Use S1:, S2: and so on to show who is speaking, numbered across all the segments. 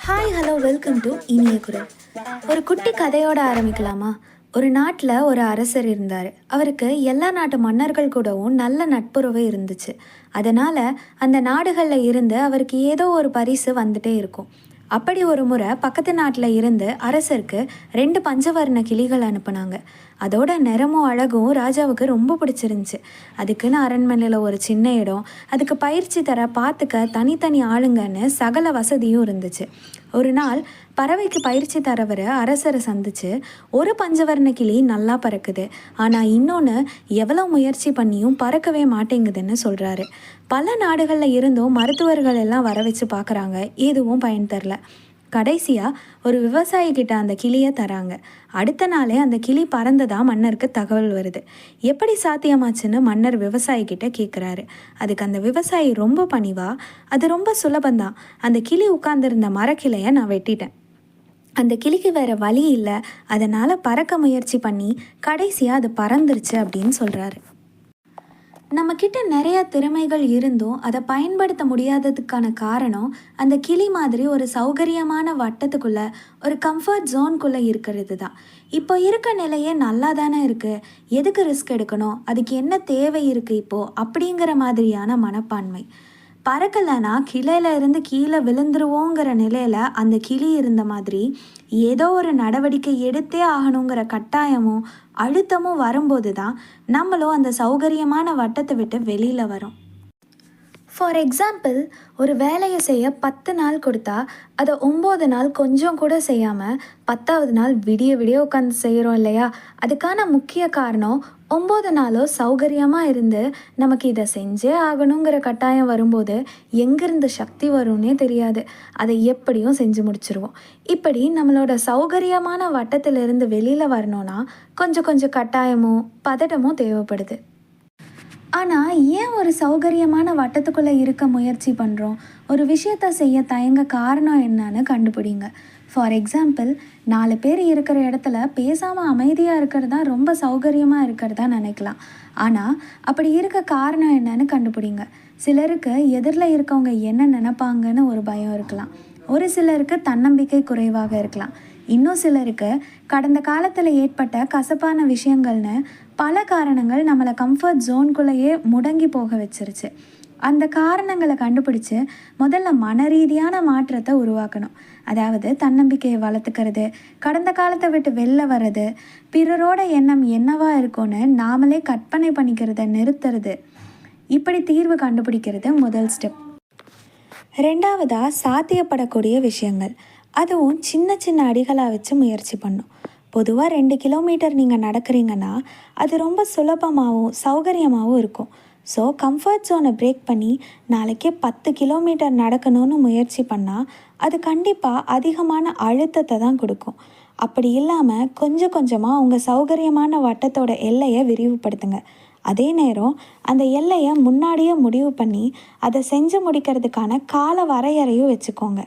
S1: Hi hello welcome to இனிய குரல். ஒரு குட்டி கதையோட ஆரம்பிக்கலாமா? ஒரு நாட்டில் ஒரு அரசர் இருந்தார். அவருக்கு எல்லா நாட்டு மன்னர்கள் கூடவும் நல்ல நட்புறவு இருந்துச்சு. அதனால் அந்த நாடுகளில் இருந்து அவருக்கு ஏதோ ஒரு பரிசு வந்துட்டே இருக்கும். அப்படி ஒரு முறை பக்கத்து நாட்டில் இருந்து அரசருக்கு 2 பஞ்சவர்ண கிளிகள் அனுப்புனாங்க. அதோட நிறமும் அழகும் ராஜாவுக்கு ரொம்ப பிடிச்சிருந்துச்சு. அதுக்குன்னு அரண்மனையில் ஒரு சின்ன இடம், அதுக்கு பயிற்சி தர பார்த்துக்க தனித்தனி ஆளுங்கன்னு சகல வசதியும் இருந்துச்சு. ஒரு நாள் பறவைக்கு பயிற்சி தரவர் அரசரை சந்திச்சு, ஒரு பஞ்சவர்ண கிளி நல்லா பறக்குது, ஆனால் இன்னொன்று எவ்வளோ முயற்சி பண்ணியும் பறக்கவே மாட்டேங்குதுன்னு சொல்கிறாரு. பல நாடுகளில் இருந்தும் மருத்துவர்கள் எல்லாம் வர வச்சு பார்க்குறாங்க, எதுவும் பயன் தரல. கடைசியாக ஒரு விவசாயி கிட்ட அந்த கிளியை தராங்க. அடுத்த நாளே அந்த கிளி பறந்ததா மன்னருக்கு தகவல் வருது. எப்படி சாத்தியமாச்சுன்னு மன்னர் விவசாயி கிட்ட கேட்குறாரு. அதுக்கு அந்த விவசாயி ரொம்ப பணிவா, அது ரொம்ப சுலபந்தான், அந்த கிளி உட்கார்ந்துருந்த மரக்கிளையை நான் வெட்டிட்டேன், அந்த கிளிக்கு வேற வழி இல்லை, அதனால் பறக்க முயற்சி பண்ணி கடைசியாக அது பறந்துருச்சு அப்படின்னு சொல்கிறாரு. நம்மக்கிட்ட நிறைய திறமைகள் இருந்தும் அதை பயன்படுத்த முடியாததுக்கான காரணம் அந்த கிளி மாதிரி ஒரு சௌகரியமான வட்டத்துக்குள்ளே, ஒரு கம்ஃபர்ட் ஜோன்குள்ளே இருக்கிறது தான். இப்போ இருக்க நிலையே நல்லா தானே இருக்குது, எதுக்கு ரிஸ்க் எடுக்கணும், அதுக்கு என்ன தேவை இருக்குது இப்போது அப்படிங்கிற மாதிரியான மனப்பான்மை. பறக்கலைன்னா கிளையில இருந்து கீழே விழுந்துருவோங்கிற நிலையில் அந்த கிளி இருந்த மாதிரி ஏதோ ஒரு நடவடிக்கை எடுத்தே ஆகணுங்கிற கட்டாயமும் அழுத்தமும் வரும்போது தான் நம்மளும் அந்த சௌகரியமான வட்டத்தை விட்டு வெளியில் வரோம். ஃபார் எக்ஸாம்பிள், ஒரு வேலையை செய்ய 10 நாள் கொடுத்தா அதை 9 நாள் கொஞ்சம் கூட செய்யாமல் 10ஆவது நாள் விடிய விடிய உட்காந்து செய்கிறோம் இல்லையா? அதுக்கான முக்கிய காரணம் 9 நாளோ சௌகரியமாக இருந்து நமக்கு இதை செஞ்சே ஆகணுங்கிற கட்டாயம் வரும்போது எங்கேருந்து சக்தி வரும்னே தெரியாது, அதை எப்படியும் செஞ்சு முடிச்சிருவோம். இப்படி நம்மளோட சௌகரியமான வட்டத்திலிருந்து வெளியில் வரணும்னா கொஞ்சம் கொஞ்சம் கட்டாயமும் பதட்டமும் தேவைப்படுது. ஆனால் ஏன் ஒரு சௌகரியமான வட்டத்துக்குள்ளே இருக்க முயற்சி பண்ணுறோம்? ஒரு விஷயத்தை செய்ய தயங்க காரணம் என்னன்னு கண்டுபிடிங்க. ஃபார் எக்ஸாம்பிள், 4 பேர் இருக்கிற இடத்துல பேசாமல் அமைதியாக இருக்கிறதா ரொம்ப சௌகரியமாக இருக்கிறதா நினைக்கலாம். ஆனால் அப்படி இருக்க காரணம் என்னன்னு கண்டுபிடிங்க. சிலருக்கு எதிரில் இருக்கவங்க என்ன நினைப்பாங்கன்னு ஒரு பயம் இருக்கலாம். ஒரு சிலருக்கு தன்னம்பிக்கை குறைவாக இருக்கலாம். இன்னும் சிலருக்கு கடந்த காலத்தில் ஏற்பட்ட கசப்பான விஷயங்கள்னு பல காரணங்கள் நம்மளை கம்ஃபர்ட் ஜோன்குள்ளேயே முடங்கி போக வச்சிருச்சு. அந்த காரணங்களை கண்டுபிடிச்சு முதல்ல மன ரீதியான மாற்றத்தை உருவாக்கணும். அதாவது தன்னம்பிக்கையை வளர்த்துக்கிறது, கடந்த காலத்தை விட்டு வெளில வர்றது, பிறரோட எண்ணம் என்னவா இருக்கும்னு நாமளே கற்பனை பண்ணிக்கிறத நிறுத்துறது. இப்படி தீர்வு கண்டுபிடிக்கிறது முதல் ஸ்டெப். 2வதாக சாத்தியப்படக்கூடிய விஷயங்கள், அதுவும் சின்ன சின்ன அடிகளாக வச்சு முயற்சி பண்ணும். பொதுவாக 2 கிலோமீட்டர் நீங்கள் நடக்கிறீங்கன்னா அது ரொம்ப சுலபமாகவும் சௌகரியமாகவும் இருக்கும். ஸோ கம்ஃபர்ட் ஜோனை பிரேக் பண்ணி நாளைக்கே 10 கிலோமீட்டர் நடக்கணும்னு முயற்சி பண்ணால் அது கண்டிப்பாக அதிகமான அழுத்தத்தை தான் கொடுக்கும். அப்படி இல்லாமல் கொஞ்சம் கொஞ்சமாக உங்கள் சௌகரியமான வட்டத்தோட எல்லையை விரிவுபடுத்துங்க. அதே நேரம் அந்த எல்லையை முன்னாடியே முடிவு பண்ணி அதை செஞ்சு முடிக்கிறதுக்கான கால வரையறையும் வச்சுக்கோங்க.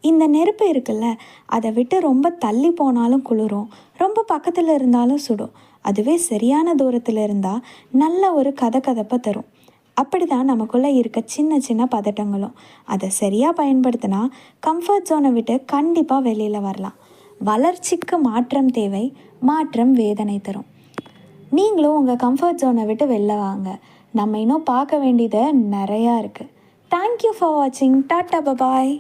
S1: இந்த நெருப்பு இருக்குல்ல, அதை விட்டு ரொம்ப தள்ளி போனாலும் குளிரும், ரொம்ப பக்கத்தில் இருந்தாலும் சுடும். அதுவே சரியான தூரத்தில் இருந்தால் நல்ல ஒரு கதகதப்பை தரும். அப்படி தான் நமக்குள்ளே இருக்க சின்ன சின்ன பதட்டங்களும். அதை சரியாக பயன்படுத்தினா கம்ஃபர்ட் ஜோனை விட்டு கண்டிப்பாக வெளியில் வரலாம். வளர்ச்சிக்கு மாற்றம் தேவை, மாற்றம் வேதனை தரும். நீங்களும் உங்கள் கம்ஃபர்ட் ஜோனை விட்டு வெளில வாங்க. நம்ம இன்னும் பார்க்க வேண்டியது நிறையா இருக்குது. தேங்க்யூ ஃபார் வாட்சிங். Tata, bye bye.